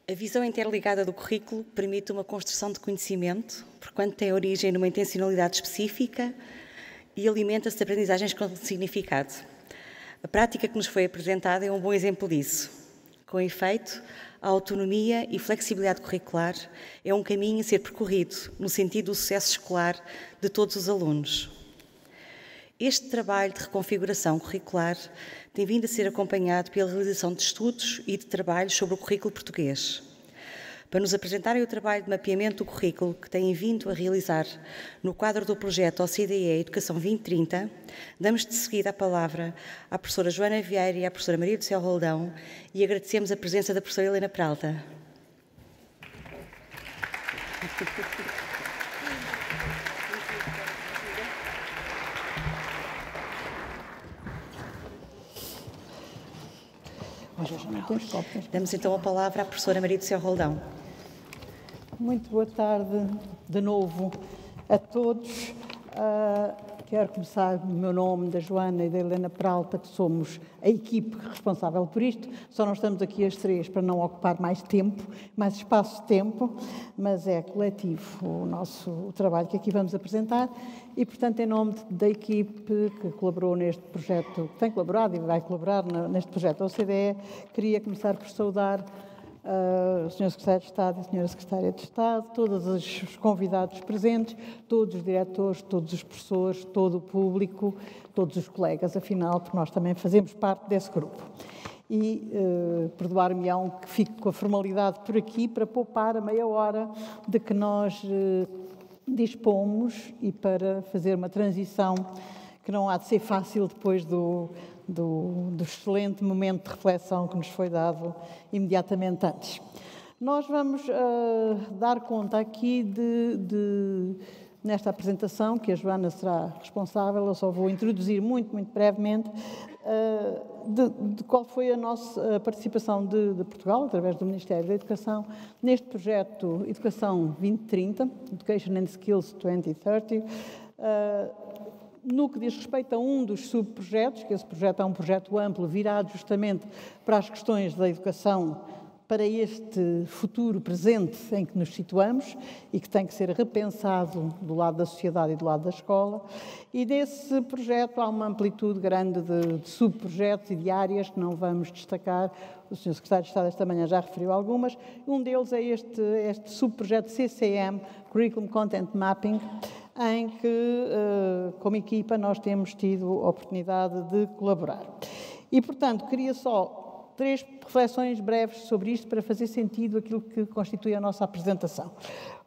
A visão interligada do currículo permite uma construção de conhecimento, porquanto tem origem numa intencionalidade específica e alimenta-se de aprendizagens com significado. A prática que nos foi apresentada é um bom exemplo disso. Com efeito, a autonomia e flexibilidade curricular é um caminho a ser percorrido no sentido do sucesso escolar de todos os alunos. Este trabalho de reconfiguração curricular tem vindo a ser acompanhado pela realização de estudos e de trabalhos sobre o currículo português. Para nos apresentarem o trabalho de mapeamento do currículo que têm vindo a realizar no quadro do projeto OCDE Educação 2030, damos de seguida a palavra à professora Joana Vieira e à professora Maria do Céu Roldão e agradecemos a presença da professora Helena Peralta. Damos então a palavra à professora Maria do Céu Roldão. Muito boa tarde de novo a todos. Quero começar no meu nome, da Joana e da Helena Peralta, que somos a equipe responsável por isto. Só não estamos aqui as três para não ocupar mais tempo, mais espaço de tempo, mas é coletivo o trabalho que aqui vamos apresentar e, portanto, em nome da equipe que colaborou neste projeto, que tem colaborado e vai colaborar neste projeto OCDE, queria começar por saudar o Sr. Secretário de Estado e a Sra. Secretária de Estado, todos os convidados presentes, todos os diretores, todos os professores, todo o público, todos os colegas, afinal, porque nós também fazemos parte desse grupo. E perdoar-me-ão que fico com a formalidade por aqui para poupar a meia hora de que nós dispomos e para fazer uma transição que não há de ser fácil depois do excelente momento de reflexão que nos foi dado imediatamente antes. Nós vamos dar conta aqui nesta apresentação, que a Joana será responsável, eu só vou introduzir muito brevemente, de qual foi a nossa participação de Portugal, através do Ministério da Educação, neste projeto Educação 2030, Education and Skills 2030, no que diz respeito a um dos subprojetos, que esse projeto é um projeto amplo, virado justamente para as questões da educação, para este futuro presente em que nos situamos e que tem que ser repensado do lado da sociedade e do lado da escola. E desse projeto há uma amplitude grande de subprojetos e de áreas que não vamos destacar. O Sr. Secretário de Estado esta manhã já referiu algumas. Um deles é este subprojeto CCM, Curriculum Content Mapping, em que, como equipa, nós temos tido a oportunidade de colaborar. E, portanto, queria só 3 reflexões breves sobre isto para fazer sentido aquilo que constitui a nossa apresentação.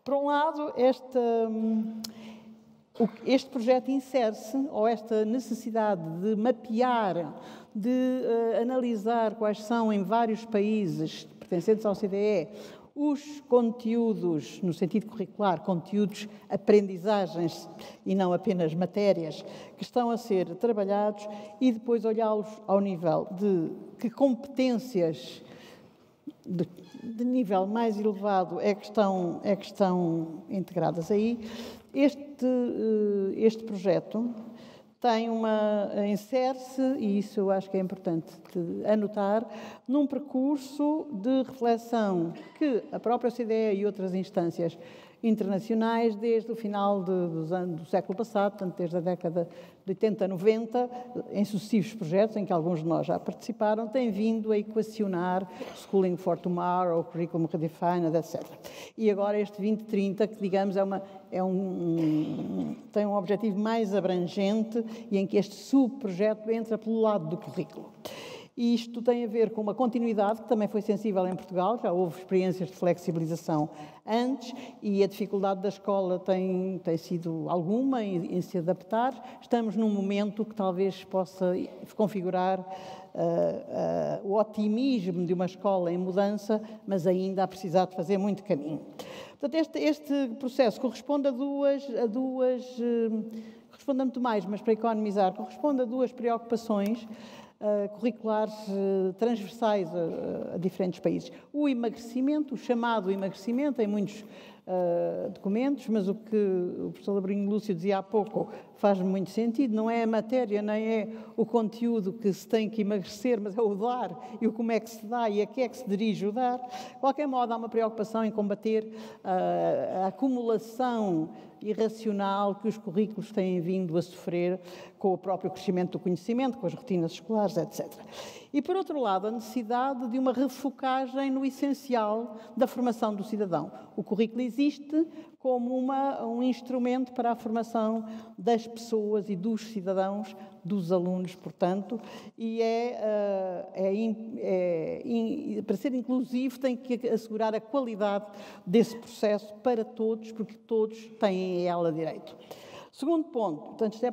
Por um lado, este projeto insere-se, ou esta necessidade de mapear, de analisar quais são, em vários países pertencentes ao OCDE, os conteúdos, no sentido curricular, conteúdos, aprendizagens e não apenas matérias, que estão a ser trabalhados e depois olhá-los ao nível de que competências de nível mais elevado é que estão integradas aí. Este projeto tem insere-se, e isso eu acho que é importante anotar, num percurso de reflexão que a própria OCDE e outras instâncias internacionais, desde o final do século passado, portanto, desde a década de 80, 90, em sucessivos projetos, em que alguns de nós já participaram, têm vindo a equacionar Schooling for Tomorrow, Curriculum Redefined, etc. E agora este 2030, que digamos tem um objetivo mais abrangente e em que este subprojeto entra pelo lado do currículo. E isto tem a ver com uma continuidade que também foi sensível em Portugal, já houve experiências de flexibilização antes e a dificuldade da escola tem sido alguma em se adaptar. Estamos num momento que talvez possa configurar o otimismo de uma escola em mudança, mas ainda há precisar de fazer muito caminho. Portanto, este processo corresponde a duas corresponde a muito mais, mas para economizar, corresponde a 2 preocupações curriculares transversais a diferentes países. O emagrecimento, o chamado emagrecimento, em muitos documentos, mas o que o professor Labrinho Lúcio dizia há pouco faz muito sentido, não é a matéria, nem é o conteúdo que se tem que emagrecer, mas é o dar e o como é que se dá e a que é que se dirige o dar. De qualquer modo, há uma preocupação em combater a acumulação irracional que os currículos têm vindo a sofrer com o próprio crescimento do conhecimento, com as rotinas escolares, etc. E, por outro lado, a necessidade de uma refocagem no essencial da formação do cidadão. O currículo existe como um instrumento para a formação das pessoas e dos cidadãos, dos alunos, portanto, e para ser inclusivo tem que assegurar a qualidade desse processo para todos, porque todos têm a ela direito. Segundo ponto, portanto, isto é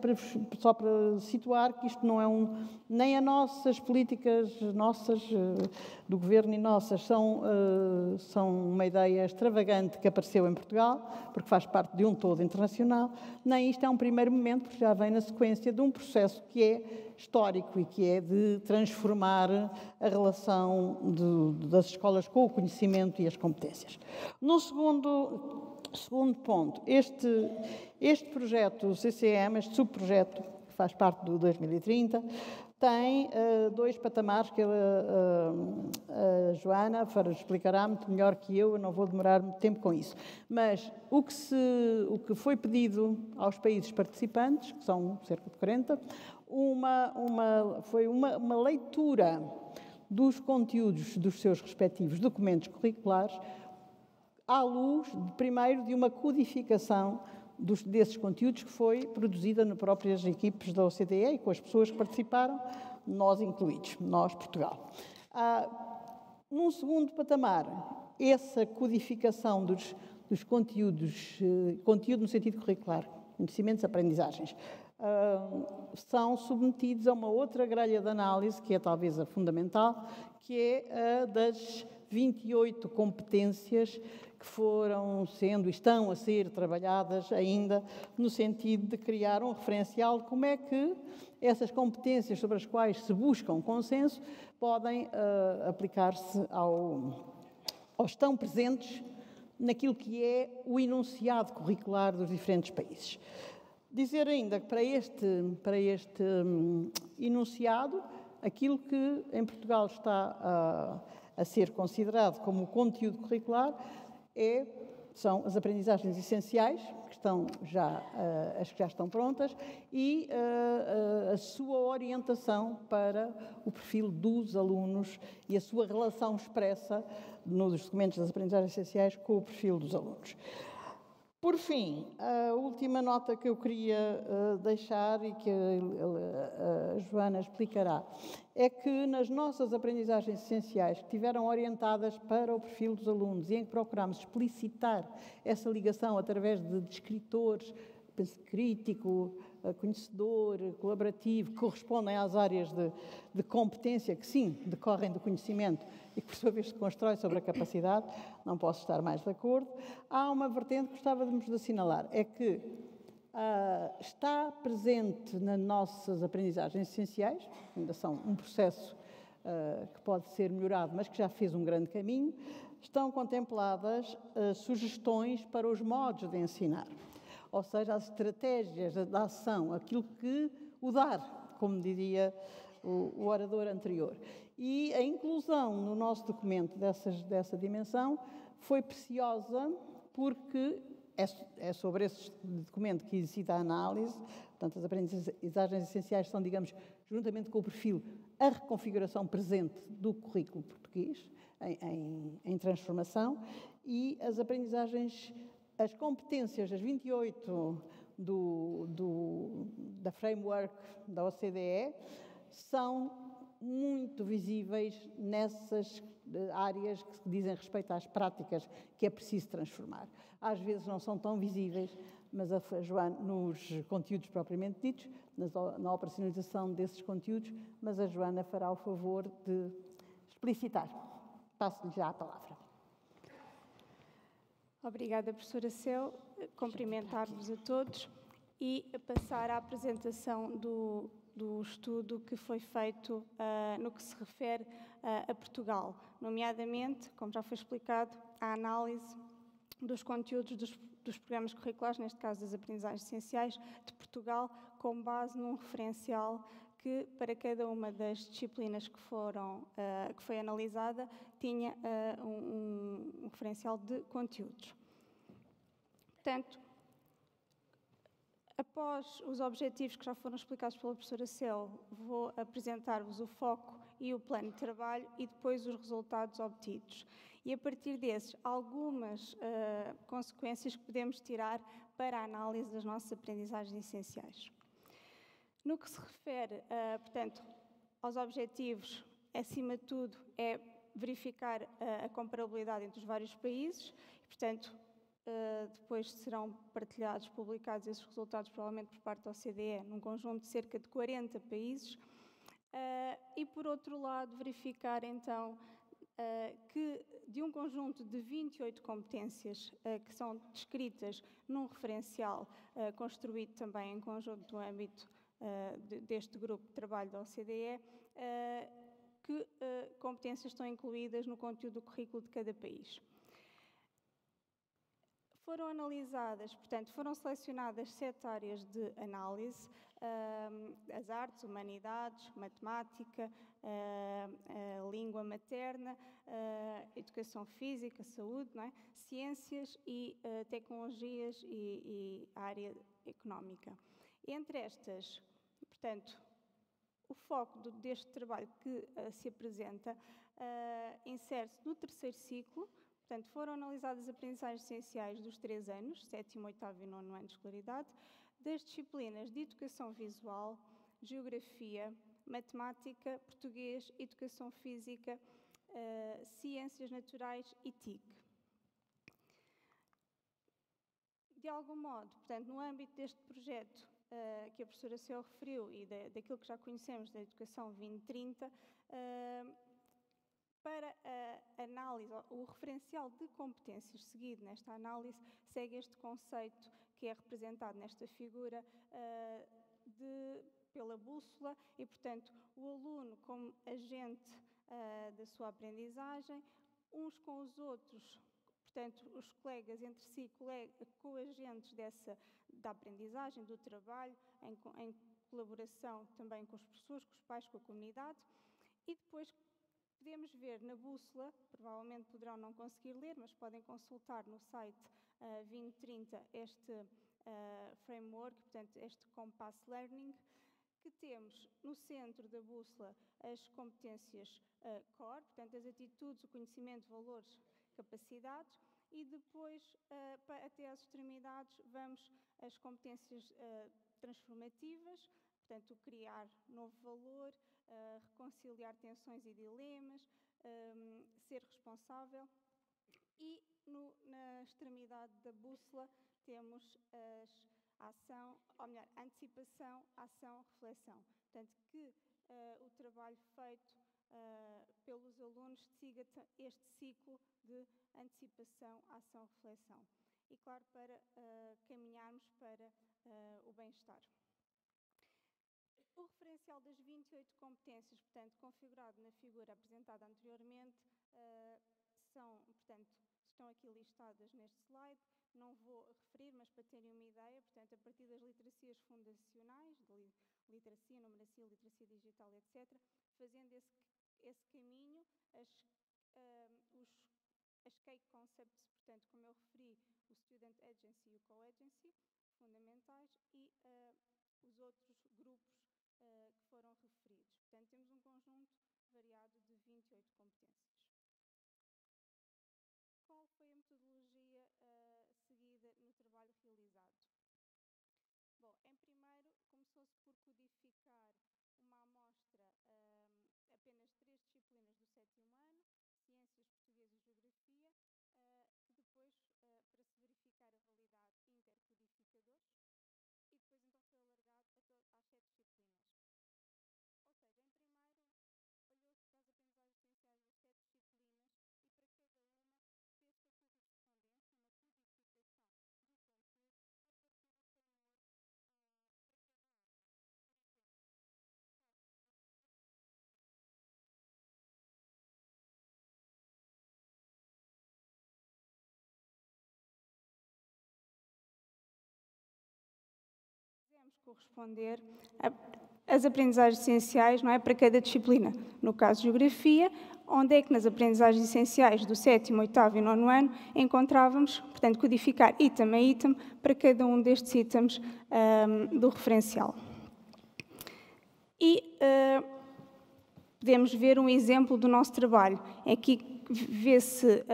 só para situar que isto não é nem as nossas políticas do Governo e nossas são uma ideia extravagante que apareceu em Portugal, porque faz parte de um todo internacional, nem isto é um primeiro momento, porque já vem na sequência de um processo que é histórico e que é de transformar a relação das escolas com o conhecimento e as competências. No segundo ponto, este projeto, o CCM, este subprojeto, que faz parte do 2030, tem dois patamares que a Joana explicará muito melhor que eu não vou demorar muito tempo com isso. Mas o que foi pedido aos países participantes, que são cerca de 40, foi uma leitura dos conteúdos dos seus respectivos documentos curriculares à luz, primeiro, de uma codificação desses conteúdos que foi produzida nas próprias equipes da OCDE e com as pessoas que participaram, nós incluídos, nós, Portugal. Num segundo patamar, essa codificação dos conteúdos, conteúdo no sentido curricular, conhecimentos, aprendizagens, são submetidos a uma outra grelha de análise, que é talvez a fundamental, que é a das 28 competências que foram sendo e estão a ser trabalhadas ainda no sentido de criar um referencial de como é que essas competências sobre as quais se busca consenso podem aplicar-se ou estão presentes naquilo que é o enunciado curricular dos diferentes países. Dizer ainda que para este enunciado, aquilo que em Portugal está a ser considerado como conteúdo curricular são as aprendizagens essenciais, as que já estão prontas, e a sua orientação para o perfil dos alunos e a sua relação expressa nos documentos das aprendizagens essenciais com o perfil dos alunos. Por fim, a última nota que eu queria deixar e que a Joana explicará é que nas nossas aprendizagens essenciais que estiveram orientadas para o perfil dos alunos e em que procuramos explicitar essa ligação através de descritores, crítico, conhecedor, colaborativo, que correspondem às áreas de competência que, sim, decorrem do conhecimento e que, por sua vez, se constrói sobre a capacidade, não posso estar mais de acordo. Há uma vertente que gostávamos de assinalar, é que está presente nas nossas aprendizagens essenciais, ainda são um processo que pode ser melhorado, mas que já fez um grande caminho, estão contempladas sugestões para os modos de ensinar. Ou seja, as estratégias da ação, aquilo que o dar, como diria o orador anterior. E a inclusão no nosso documento dessa dimensão foi preciosa porque é sobre esse documento que existe a análise, portanto, as aprendizagens essenciais são, digamos, juntamente com o perfil, a reconfiguração presente do currículo português em transformação e as aprendizagens, as competências, as 28 da framework da OCDE, são muito visíveis nessas áreas que dizem respeito às práticas que é preciso transformar. Às vezes não são tão visíveis, mas a Joana, nos conteúdos propriamente ditos, na operacionalização desses conteúdos, mas a Joana fará o favor de explicitar. Passo-lhe já a palavra. Obrigada, professora Céu. Cumprimentar-vos a todos e passar à apresentação do estudo que foi feito no que se refere a Portugal, nomeadamente, como já foi explicado, a análise dos conteúdos dos programas curriculares, neste caso das aprendizagens essenciais, de Portugal, com base num referencial que, para cada uma das disciplinas que foi analisada, tinha um referencial de conteúdos. Portanto, após os objetivos que já foram explicados pela professora Cel, vou apresentar-vos o foco e o plano de trabalho e depois os resultados obtidos. E, a partir desses, algumas consequências que podemos tirar para a análise das nossas aprendizagens essenciais. No que se refere, portanto, aos objetivos, acima de tudo, é verificar a comparabilidade entre os vários países e, portanto, depois serão partilhados, publicados esses resultados, provavelmente por parte da OCDE, num conjunto de cerca de 40 países. E, por outro lado, verificar, então, que de um conjunto de 28 competências que são descritas num referencial construído também em conjunto no âmbito deste grupo de trabalho da OCDE, que competências estão incluídas no conteúdo do currículo de cada país. Foram analisadas, portanto, foram selecionadas 7 áreas de análise, as artes, humanidades, matemática, língua materna, educação física, saúde, não é? Ciências e tecnologias e a área económica. Entre estas, portanto, o foco deste trabalho que se apresenta insere-se no terceiro ciclo. Portanto, foram analisadas as aprendizagens essenciais dos 3 anos, 7º, 8º e 9º ano de escolaridade, das disciplinas de educação visual, geografia, matemática, português, educação física, ciências naturais e TIC. De algum modo, portanto, no âmbito deste projeto que a professora Cel referiu e daquilo que já conhecemos da Educação 2030, para a análise, o referencial de competências seguido nesta análise segue este conceito que é representado nesta figura pela bússola e, portanto, o aluno como agente da sua aprendizagem, uns com os outros, portanto, os colegas entre si, coagentes da aprendizagem, do trabalho, em colaboração também com os professores, com os pais, com a comunidade, e depois podemos ver na bússola, provavelmente poderão não conseguir ler, mas podem consultar no site 2030 este framework, portanto, este Compass Learning, que temos no centro da bússola as competências core, portanto, as atitudes, o conhecimento, valores, capacidades, e depois, até às extremidades, vamos as competências transformativas, portanto, o criar novo valor, reconciliar tensões e dilemas, ser responsável. E na extremidade da bússola temos a ação, ou melhor, antecipação, ação, reflexão. Portanto, que o trabalho feito pelos alunos siga este ciclo de antecipação, ação, reflexão. E, claro, para caminharmos para o bem-estar. O referencial das 28 competências, portanto, configurado na figura apresentada anteriormente, estão aqui listadas neste slide. Não vou referir, mas para terem uma ideia, portanto, a partir das literacias fundacionais, de literacia, numeracia, literacia digital, etc., fazendo esse caminho, as key concepts, portanto, como eu referi, o Student Agency e o Co-Agency, fundamentais, e os outros grupos que foram referidos. Portanto, temos um conjunto variado de 28 competências. Qual foi a metodologia seguida no trabalho realizado? Bom, em primeiro, começou-se por codificar uma amostra, apenas 3 disciplinas do 7º ano, Ciências, Português e Geografia, e depois, para se verificar a validade intercodificadores, e depois então foi alargado às 7 disciplinas. Ou seja, em primeiro, olhou-se para as aprendizagens essenciais das 7 disciplinas e para cada uma fez-se a correspondência, uma codificação corresponder às aprendizagens essenciais, não é, para cada disciplina. No caso de Geografia, onde é que nas aprendizagens essenciais do 7º, 8º e 9º ano encontrávamos, portanto, codificar item a item para cada um destes itens do referencial. E podemos ver um exemplo do nosso trabalho. Aqui vê-se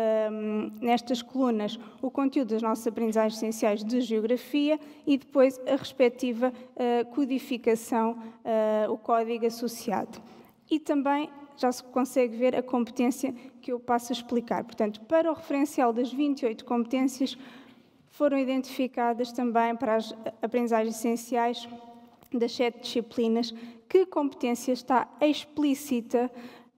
nestas colunas o conteúdo das nossas aprendizagens essenciais de Geografia e depois a respectiva codificação, o código associado. E também já se consegue ver a competência que eu passo a explicar. Portanto, para o referencial das 28 competências, foram identificadas também para as aprendizagens essenciais das 7 disciplinas que competência está explícita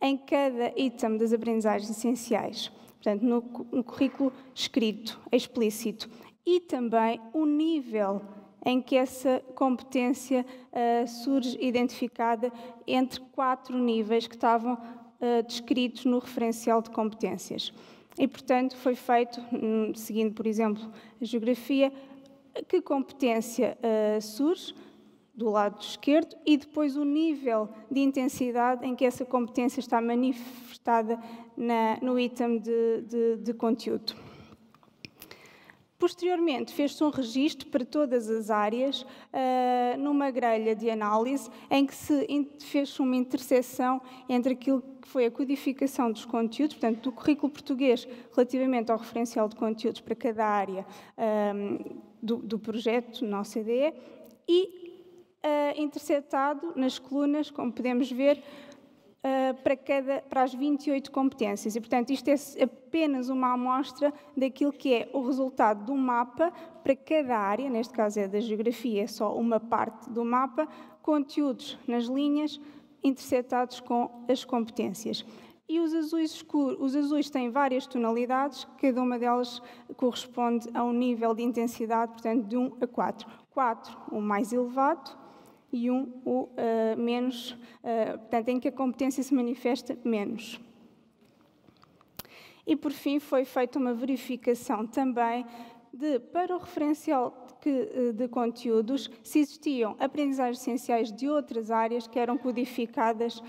em cada item das aprendizagens essenciais. Portanto, no currículo escrito, explícito. E também o nível em que essa competência surge identificada entre 4 níveis que estavam descritos no referencial de competências. E, portanto, foi feito, seguindo, por exemplo, a Geografia, que competência surge do lado esquerdo e depois o nível de intensidade em que essa competência está manifestada no item de conteúdo. Posteriormente, fez-se um registro para todas as áreas, numa grelha de análise, em que se fez uma interseção entre aquilo que foi a codificação dos conteúdos, portanto, do currículo português relativamente ao referencial de conteúdos para cada área do projeto, no OCDE, e intersetado nas colunas, como podemos ver, para as 28 competências. E, portanto, isto é apenas uma amostra daquilo que é o resultado de um mapa para cada área, neste caso é da Geografia, é só uma parte do mapa, conteúdos nas linhas, intersetados com as competências. E os azuis escuros, os azuis têm várias tonalidades, cada uma delas corresponde a um nível de intensidade, portanto, de 1 a 4. 4, o mais elevado, e 1, o menos, portanto, em que a competência se manifesta menos. E, por fim, foi feita uma verificação também para o referencial de conteúdos, se existiam aprendizagens essenciais de outras áreas que eram codificadas,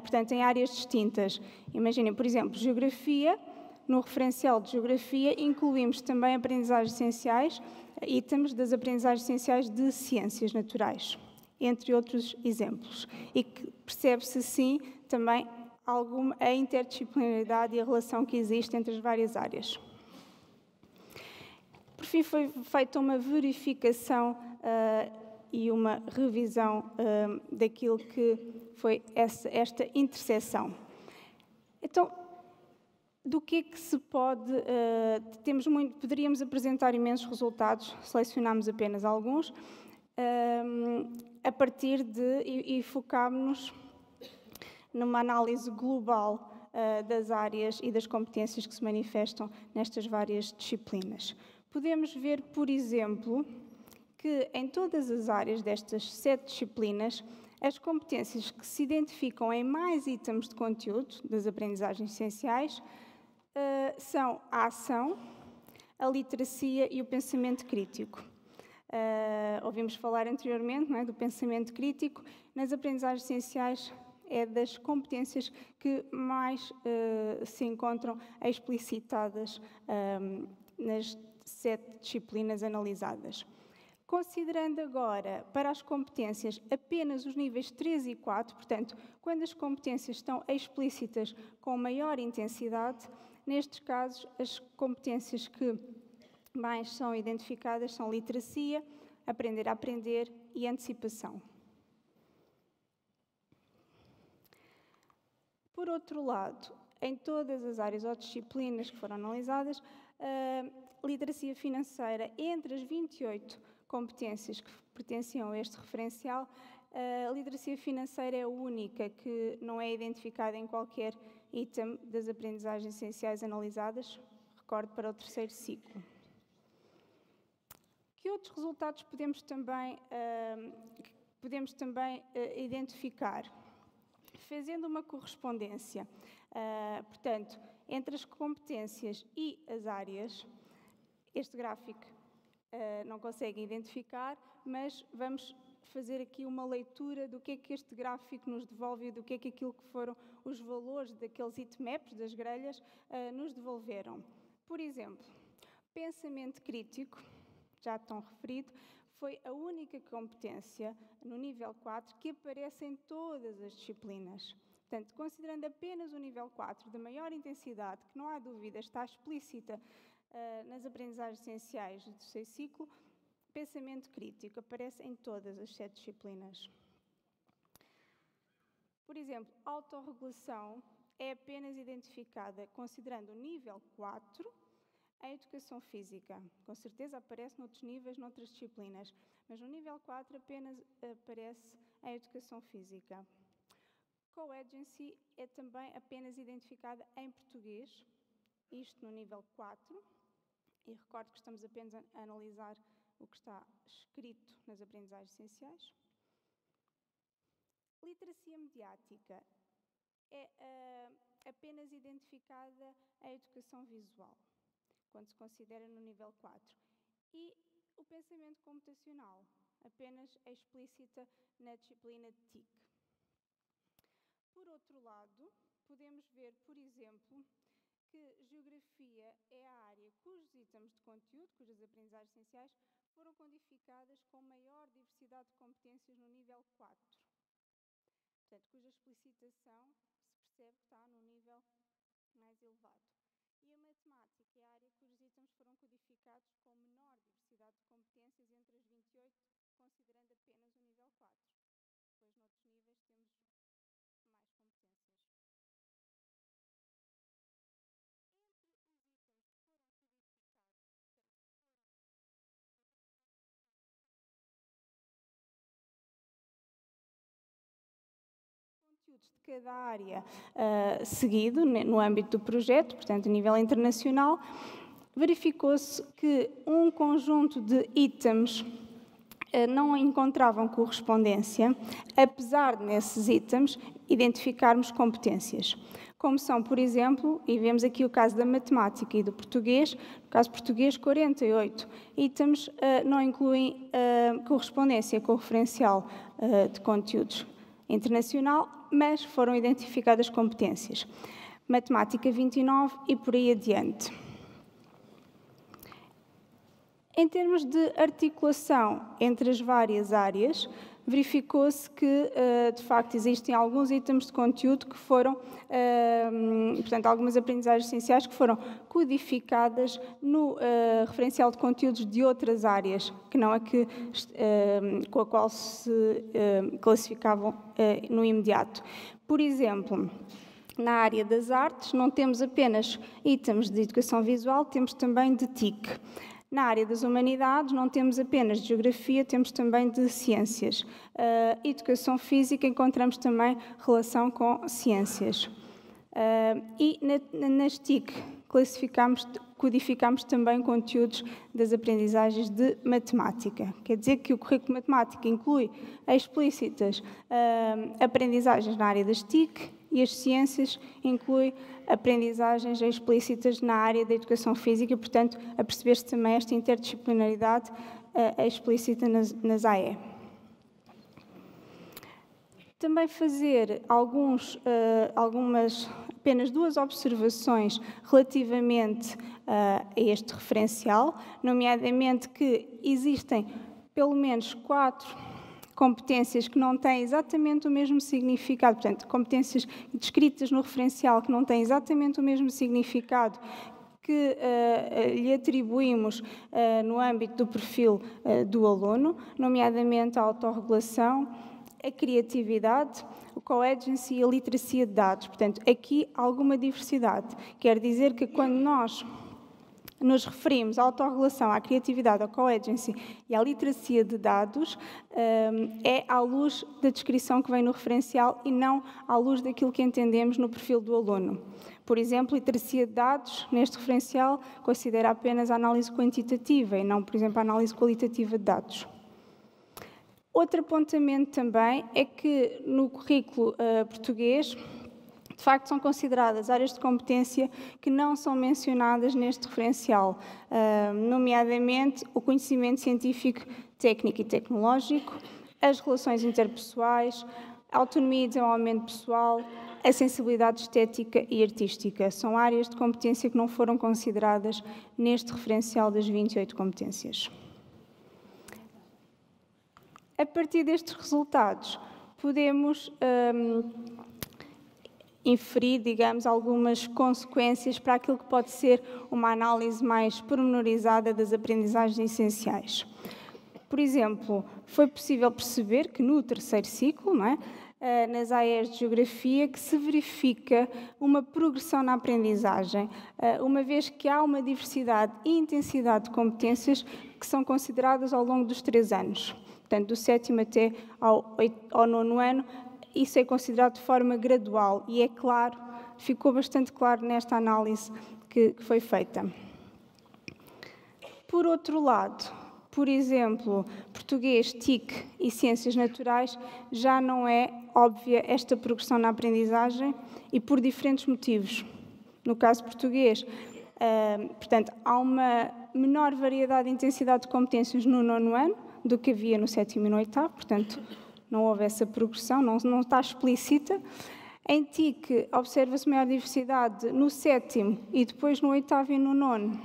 portanto, em áreas distintas. Imaginem, por exemplo, Geografia. No referencial de Geografia, incluímos também aprendizagens essenciais, itens das aprendizagens essenciais de Ciências Naturais, entre outros exemplos. E que percebe-se, assim, também a interdisciplinaridade e a relação que existe entre as várias áreas. Por fim, foi feita uma verificação e uma revisão daquilo que foi esta interseção. Então, do que é que se pode... poderíamos apresentar imensos resultados, selecionámos apenas alguns, a partir e focámos-nos numa análise global das áreas e das competências que se manifestam nestas várias disciplinas. Podemos ver, por exemplo, que em todas as áreas destas 7 disciplinas, as competências que se identificam em mais itens de conteúdo das aprendizagens essenciais são a ação, a literacia e o pensamento crítico. Ouvimos falar anteriormente, não é, do pensamento crítico. Nas aprendizagens essenciais é das competências que mais se encontram explicitadas nas 7 disciplinas analisadas. Considerando agora para as competências apenas os níveis 3 e 4, portanto, quando as competências estão explícitas com maior intensidade, nestes casos as competências que mais são identificadas são literacia, aprender a aprender e antecipação. Por outro lado, em todas as áreas ou disciplinas que foram analisadas, literacia financeira, entre as 28 competências que pertenciam a este referencial, a literacia financeira é a única que não é identificada em qualquer item das aprendizagens essenciais analisadas, recordo, para o 3º ciclo. Que outros resultados podemos também identificar? Fazendo uma correspondência, portanto, entre as competências e as áreas, este gráfico não consegue identificar, mas vamos fazer aqui uma leitura do que é que este gráfico nos devolve e do que é que aquilo que foram os valores daqueles heatmaps, das grelhas, nos devolveram. Por exemplo, pensamento crítico, já tão referido, foi a única competência no nível 4 que aparece em todas as disciplinas. Portanto, considerando apenas o nível 4 de maior intensidade, que não há dúvida está explícita nas aprendizagens essenciais do terceiro ciclo, pensamento crítico aparece em todas as 7 disciplinas. Por exemplo, autorregulação é apenas identificada considerando o nível 4 em educação física. Com certeza aparece noutros níveis, noutras disciplinas, mas no nível 4 apenas aparece em educação física. Co-agency é também apenas identificada em português, isto no nível 4, e recordo que estamos apenas a analisar o que está escrito nas aprendizagens essenciais. Literacia mediática é apenas identificada em educação visual, quando se considera no nível 4. E o pensamento computacional apenas é explícita na disciplina de TIC. Por outro lado, podemos ver, por exemplo, que geografia é a área cujos itens de conteúdo, cujas aprendizagens essenciais, foram codificadas com maior diversidade de competências no nível 4. Portanto, cuja explicitação se percebe que está no nível mais elevado. E a matemática é a área cujos itens foram codificados com menor diversidade de competências entre as 28, considerando apenas o nível 4. Depois, noutros níveis, temos mais competências. Conteúdos de cada área seguido no âmbito do projeto, portanto, a nível internacional, verificou-se que um conjunto de itens não encontravam correspondência, apesar de nesses itens identificarmos competências. Como são, por exemplo, e vemos aqui o caso da matemática e do português, no caso português, 48 itens não incluem correspondência com o referencial de conteúdos internacional, mas foram identificadas competências. Matemática 29 e por aí adiante. Em termos de articulação entre as várias áreas, verificou-se que, de facto, existem alguns itens de conteúdo que foram, portanto, algumas aprendizagens essenciais que foram codificadas no referencial de conteúdos de outras áreas, que não é que, com a qual se classificavam no imediato. Por exemplo, na área das artes, não temos apenas itens de educação visual, temos também de TIC. Na área das humanidades, não temos apenas de geografia, temos também de ciências. Educação física, encontramos também relação com ciências. E nas TIC, codificamos também conteúdos das aprendizagens de matemática. Quer dizer que o currículo de matemática inclui explícitas aprendizagens na área das TIC e as ciências inclui aprendizagens explícitas na área da educação física, portanto, a perceber-se também esta interdisciplinaridade explícita nas AE. Também fazer apenas 2 observações relativamente a este referencial, nomeadamente que existem pelo menos 4 competências que não têm exatamente o mesmo significado, portanto, competências descritas no referencial que não têm exatamente o mesmo significado que lhe atribuímos no âmbito do perfil do aluno, nomeadamente a autorregulação, a criatividade, o co-agency e a literacia de dados. Portanto, aqui há alguma diversidade. Quer dizer que quando nós nos referimos à autorregulação, à criatividade, ao co-agency e à literacia de dados, é à luz da descrição que vem no referencial e não à luz daquilo que entendemos no perfil do aluno. Por exemplo, literacia de dados, neste referencial, considera apenas a análise quantitativa e não, por exemplo, a análise qualitativa de dados. Outro apontamento também é que no currículo português, de facto, são consideradas áreas de competência que não são mencionadas neste referencial, nomeadamente o conhecimento científico, técnico e tecnológico, as relações interpessoais, a autonomia e desenvolvimento pessoal, a sensibilidade estética e artística. São áreas de competência que não foram consideradas neste referencial das 28 competências. A partir destes resultados, podemos inferir, digamos, algumas consequências para aquilo que pode ser uma análise mais pormenorizada das aprendizagens essenciais. Por exemplo, foi possível perceber que no terceiro ciclo, não é, nas AEs de Geografia, que se verifica uma progressão na aprendizagem, uma vez que há uma diversidade e intensidade de competências que são consideradas ao longo dos 3 anos. Portanto, do 7º até ao 9º ano, isso é considerado de forma gradual e é claro, ficou bastante claro nesta análise que foi feita. Por outro lado, por exemplo, português, TIC e ciências naturais, já não é óbvia esta progressão na aprendizagem e por diferentes motivos. No caso português, portanto, há uma menor variedade e intensidade de competências no 9º ano do que havia no 7º e no 8º, portanto, não houve essa progressão, não está explícita. Em TIC, observa-se maior diversidade no 7º e depois no 8º e no 9º,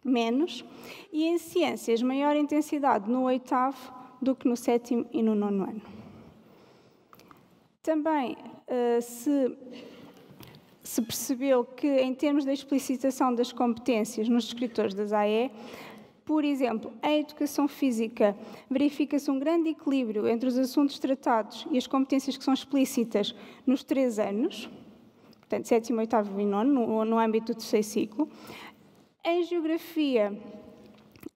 menos. E em ciências, maior intensidade no 8º do que no 7º e no 9º ano. Também se percebeu que, em termos da explicitação das competências nos descritores das AE, por exemplo, em educação física, verifica-se um grande equilíbrio entre os assuntos tratados e as competências que são explícitas nos 3 anos, portanto, 7º, 8º e 9º, no âmbito do terceiro ciclo. Em geografia,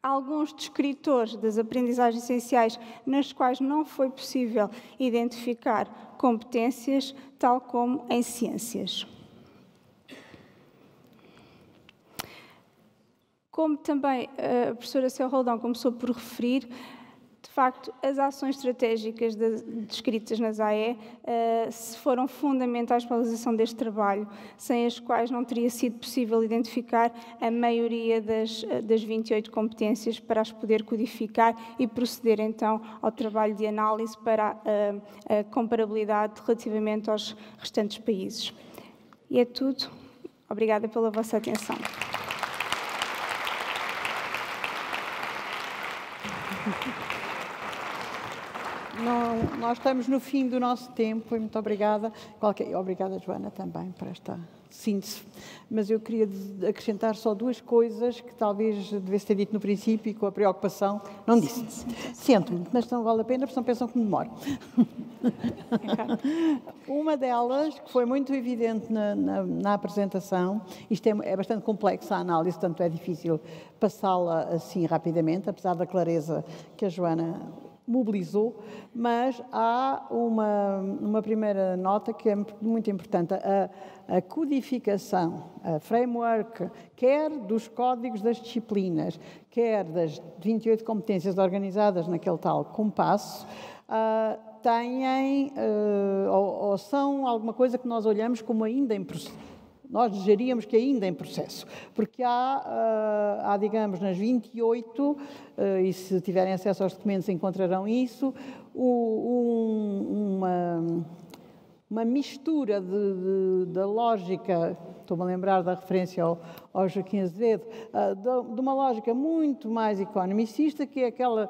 alguns descritores das aprendizagens essenciais nas quais não foi possível identificar competências, tal como em ciências. Como também a professora Céu Roldão começou por referir, de facto, as ações estratégicas descritas nas AE foram fundamentais para a realização deste trabalho, sem as quais não teria sido possível identificar a maioria das 28 competências para as poder codificar e proceder, então, ao trabalho de análise para a comparabilidade relativamente aos restantes países. E é tudo. Obrigada pela vossa atenção. Nós estamos no fim do nosso tempo e muito obrigada. Obrigada, Joana, também por esta síntese. Mas eu queria acrescentar só 2 coisas que talvez devesse ter dito no princípio e com a preocupação não disse. Sento-me, mas não vale a pena, porque não pensam que me demoro. Uma delas, que foi muito evidente na apresentação, isto é bastante complexa a análise, portanto é difícil passá-la assim rapidamente, apesar da clareza que a Joana mobilizou, mas há uma primeira nota que é muito importante. A codificação, a framework, quer dos códigos das disciplinas, quer das 28 competências organizadas naquele tal compasso, têm ou são alguma coisa que nós olhamos como ainda em processo. Nós desejaríamos que ainda em processo, porque há digamos, nas 28, e se tiverem acesso aos documentos encontrarão isso, uma mistura da lógica, estou-me a lembrar da referência ao Joaquim Azevedo, de uma lógica muito mais economicista, que é aquela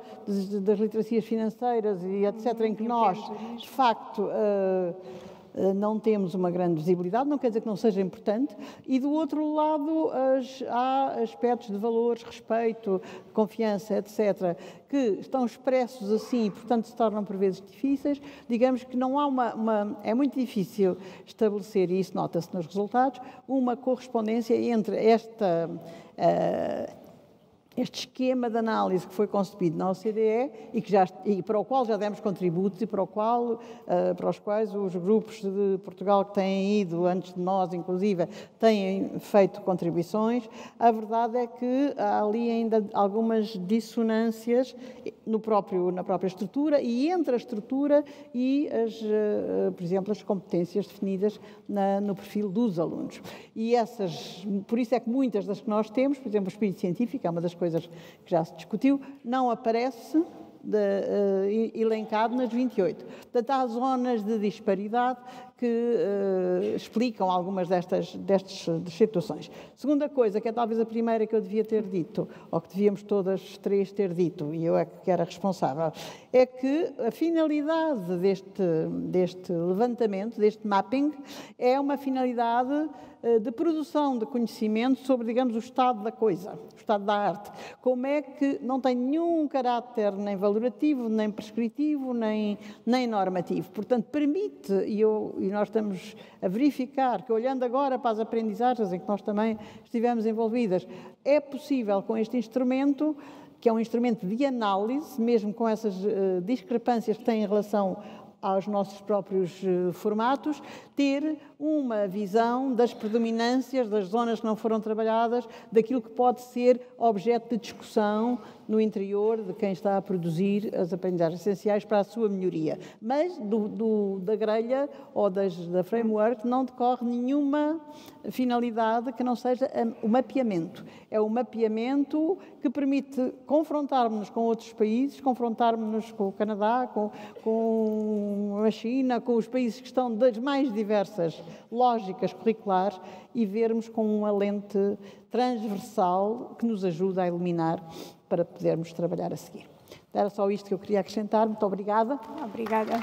das literacias financeiras e etc., em que nós, de facto, não temos uma grande visibilidade, não quer dizer que não seja importante, e do outro lado há aspectos de valores, respeito, confiança, etc., que estão expressos assim e, portanto, se tornam por vezes difíceis. Digamos que não há é muito difícil estabelecer, e isso nota-se nos resultados, uma correspondência entre este esquema de análise que foi concebido na OCDE e para o qual já demos contributos e para os quais os grupos de Portugal que têm ido antes de nós, inclusive, têm feito contribuições. A verdade é que há ali ainda algumas dissonâncias na própria estrutura e entre a estrutura e, por exemplo, as competências definidas no perfil dos alunos. E por isso é que muitas das que nós temos, por exemplo, o espírito científico, é uma das coisas que já se discutiu, não aparece elencado nas 28. Portanto, há zonas de disparidade que explicam algumas destas situações. Segunda coisa, que é talvez a primeira que eu devia ter dito, ou que devíamos todas três ter dito, e eu é que era responsável, é que a finalidade deste levantamento, deste mapping, é uma finalidade de produção de conhecimento sobre, digamos, o estado da coisa, o estado da arte. Como é que não tem nenhum caráter nem valorativo, nem prescritivo, nem normativo. Portanto, permite, e nós estamos a verificar que, olhando agora para as aprendizagens em que nós também estivemos envolvidas, é possível com este instrumento, que é um instrumento de análise, mesmo com essas discrepâncias que tem em relação aos nossos próprios formatos, ter uma visão das predominâncias, das zonas que não foram trabalhadas, daquilo que pode ser objeto de discussão no interior de quem está a produzir as aprendizagens essenciais para a sua melhoria. Mas da grelha ou da framework não decorre nenhuma finalidade que não seja o mapeamento. É o mapeamento que permite confrontarmos-nos com outros países, confrontarmos-nos com o Canadá, com a China, com os países que estão das mais diversas lógicas curriculares e vermos com uma lente transversal que nos ajuda a iluminar para podermos trabalhar a seguir. Era só isto que eu queria acrescentar. Muito obrigada. Obrigada.